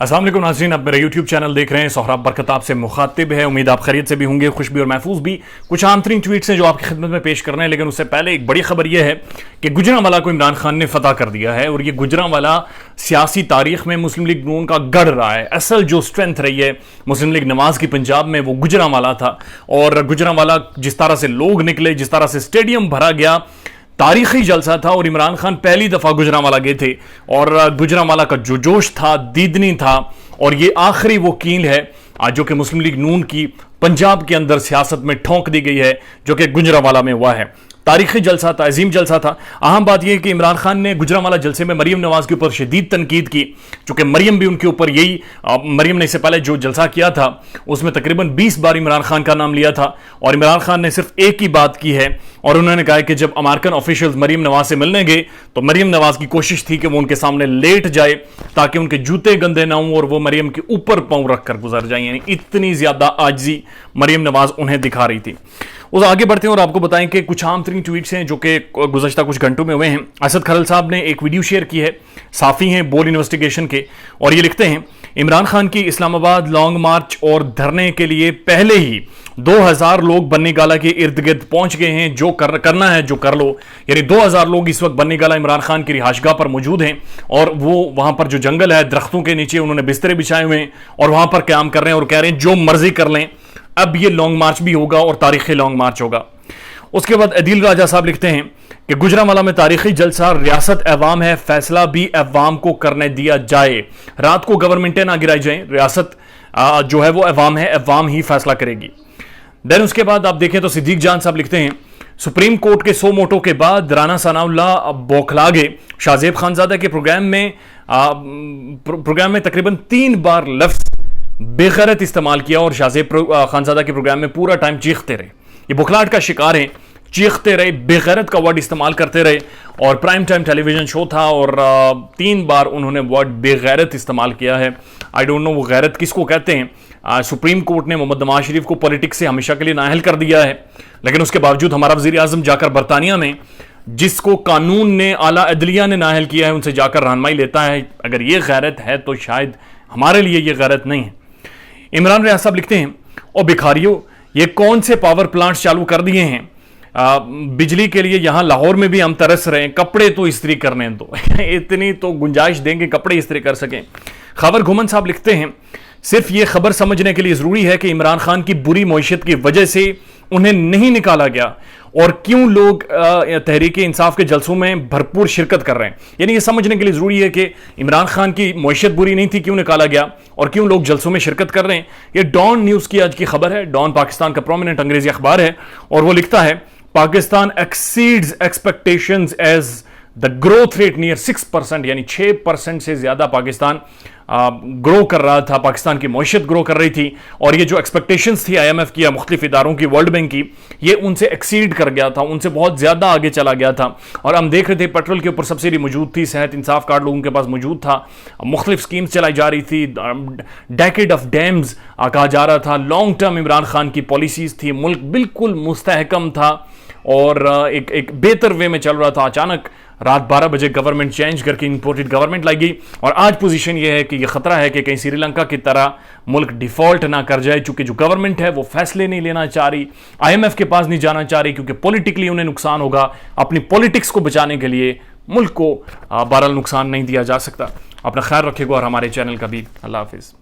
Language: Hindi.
अस्सलाम वालेकुम नाज़रीन, आप मेरा यूट्यूब चैनल देख रहे हैं। सोहराब बरकत आपसे मुखातिब है। उम्मीद आप खैरियत से भी होंगे, खुश भी और महफूज भी। कुछ आम तरीन ट्वीट्स हैं जो आपकी खिदमत में पेश करना है, लेकिन उससे पहले एक बड़ी खबर यह है कि गुजरांवाला को इमरान खान ने फतह कर दिया है और ये गुजरांवाला सियासी तारीख में मुस्लिम लीग नून का गढ़ रहा है। असल जो स्ट्रेंथ रही है मुस्लिम लीग नवाज की पंजाब में, वो गुजरांवाला था। और गुजरांवाला जिस तरह से लोग निकले, जिस तरह से स्टेडियम भरा गया, तारीखी जलसा था। और इमरान खान पहली दफा गुजरांवाला गए थे और गुजरांवाला का जो जोश था, दीदनी था। और ये आखिरी वो कील है जो कि मुस्लिम लीग नून की पंजाब के अंदर सियासत में ठोंक दी गई है, जो कि गुजरांवाला में हुआ है। तारीखी जलसा था, अजीम जलसा था। अहम बात यह कि इमरान खान ने गुजरांवाला जलसे में मरियम नवाज के ऊपर शदीद तनकीद की, चूंकि मरियम भी उनके ऊपर यही, मरियम ने इससे पहले जो जलसा किया था उसमें तकरीबन 20 बार इमरान खान का नाम लिया था। और इमरान खान ने सिर्फ एक ही बात की है और उन्होंने कहा कि जब अमेरिकन ऑफिशियल्स मरियम नवाज से मिलने गए तो मरियम नवाज की कोशिश थी कि वो उनके सामने लेट जाए ताकि उनके जूते गंदे ना हों और वो मरियम के ऊपर पांव रखकर गुजर जाए। यानी इतनी ज्यादा आजिज़ी मरियम नवाज उन्हें दिखा रही थी। उस आगे बढ़ते हैं और आपको बताएं कि कुछ आम तरीन ट्वीट्स हैं जो कि गुज़श्ता कुछ घंटों में हुए हैं। असद खरल साहब ने एक वीडियो शेयर की है, साफ़ी हैं बोल इन्वेस्टिगेशन के, और ये लिखते हैं इमरान खान की इस्लामाबाद लॉन्ग मार्च और धरने के लिए पहले ही 2000 लोग बन्नी गाला के इर्द गिर्द पहुंच गए हैं। जो करना है जो कर लो। यानी 2000 लोग इस वक्त बन्नी गाला इमरान खान की रिहाशगाह पर मौजूद हैं और वो वहां पर जो जंगल है, दरख्तों के नीचे उन्होंने बिस्तरे बिछाए हुए हैं और वहां पर क्याम कर रहे हैं और कह रहे हैं जो मर्जी कर लें। अब ये लॉन्ग मार्च भी होगा और तारीखी लॉन्ग मार्च होगा। उसके बाद अदील राजा साहब लिखते हैं कि गुजरांवाला में तारीखी जलसा, रियासत अवाम है, फैसला भी अवाम को करने दिया जाए। रात को गवर्नमेंटें ना गिराई जाए, रियासत जो है वो अवाम है, अवाम ही फैसला करेगी। देन उसके बाद आप देखें तो सिद्दीक जान साहब लिखते हैं सुप्रीम कोर्ट के 100 मोटों के बाद राना सनाउल्लाह बौखला गए। शाहजेब खानजादा के प्रोग्राम में तकरीबन 3 बार लफ्ज बेगैरत इस्तेमाल किया और शाहजेब खानजादा के प्रोग्राम में पूरा टाइम चीखते रहे। ये बुखलाहट का शिकार हैं, चीखते रहे, बेगैरत का वर्ड इस्तेमाल करते रहे। और प्राइम टाइम टेलीविजन शो था और 3 बार उन्होंने वर्ड बेगैरत इस्तेमाल किया है। आई डोंट नो वो गैरत किसको कहते हैं। सुप्रीम कोर्ट ने मोहम्मद नवाज शरीफ को पॉलिटिक्स से हमेशा के लिए नाअहल कर दिया है, लेकिन उसके बावजूद हमारा वज़ीर आज़म जाकर बरतानिया में, जिसको कानून ने, आला अदलिया ने नाअहल किया है, उनसे जाकर रहनुमाई लेता है। अगर ये गैरत है तो शायद हमारे लिए ये गैरत नहीं है। इमरान रियाज साहब लिखते हैं और भिखारियों, ये कौन से पावर प्लांट्स चालू कर दिए हैं बिजली के लिए? यहां लाहौर में भी हम तरस रहे हैं, कपड़े तो इस्त्री करने दो। इतनी तो गुंजाइश देंगे कपड़े इस्त्री कर सकें। खबर घुमन साहब लिखते हैं सिर्फ ये खबर समझने के लिए जरूरी है कि इमरान खान की बुरी मईशत की वजह से उन्हें नहीं निकाला गया और क्यों लोग तहरीक इंसाफ के जलसों में भरपूर शिरकत कर रहे हैं। यानी ये समझने के लिए जरूरी है कि इमरान खान की मईशत बुरी नहीं थी, क्यों निकाला गया और क्यों लोग जलसों में शिरकत कर रहे हैं। ये डॉन न्यूज़ की आज की खबर है। डॉन पाकिस्तान का प्रोमिनेंट अंग्रेजी अखबार है और वो लिखता है Pakistan exceeds expectations as the growth rate near 6%, यानी 6% से ज्यादा पाकिस्तान ग्रो कर रहा था, पाकिस्तान की मईशत ग्रो कर रही थी। और ये जो एक्सपेक्टेशंस थी IMF की या मुख्तलिफ इदारों की, वर्ल्ड बैंक की, ये उनसे एक्सीड कर गया था, उनसे बहुत ज्यादा आगे चला गया था। और हम देख रहे थे पेट्रोल के ऊपर सब्सिडी मौजूद थी, सेहत इंसाफ कार्ड लोगों के पास मौजूद था, मुख्तलिफ स्कीम्स चलाई जा रही थी, डेकेड ऑफ डैम्स कहा जा रहा था, लॉन्ग टर्म इमरान खान की पॉलिसीज थी, मुल्क बिल्कुल मुस्तहकम था और एक बेहतर वे में चल रहा था। अचानक रात 12 बजे गवर्नमेंट चेंज करके इंपोर्टेड गवर्नमेंट लाई गई और आज पोजीशन ये है कि ये खतरा है कि कहीं श्रीलंका की तरह मुल्क डिफॉल्ट ना कर जाए, चूंकि जो गवर्नमेंट है वो फैसले नहीं लेना चाह रही, IMF के पास नहीं जाना चाह रही, क्योंकि पॉलिटिकली उन्हें नुकसान होगा। अपनी पॉलिटिक्स को बचाने के लिए मुल्क को बहरहाल नुकसान नहीं दिया जा सकता। अपना ख्याल रखिएगा और हमारे चैनल का भी। अल्लाह हाफिज़।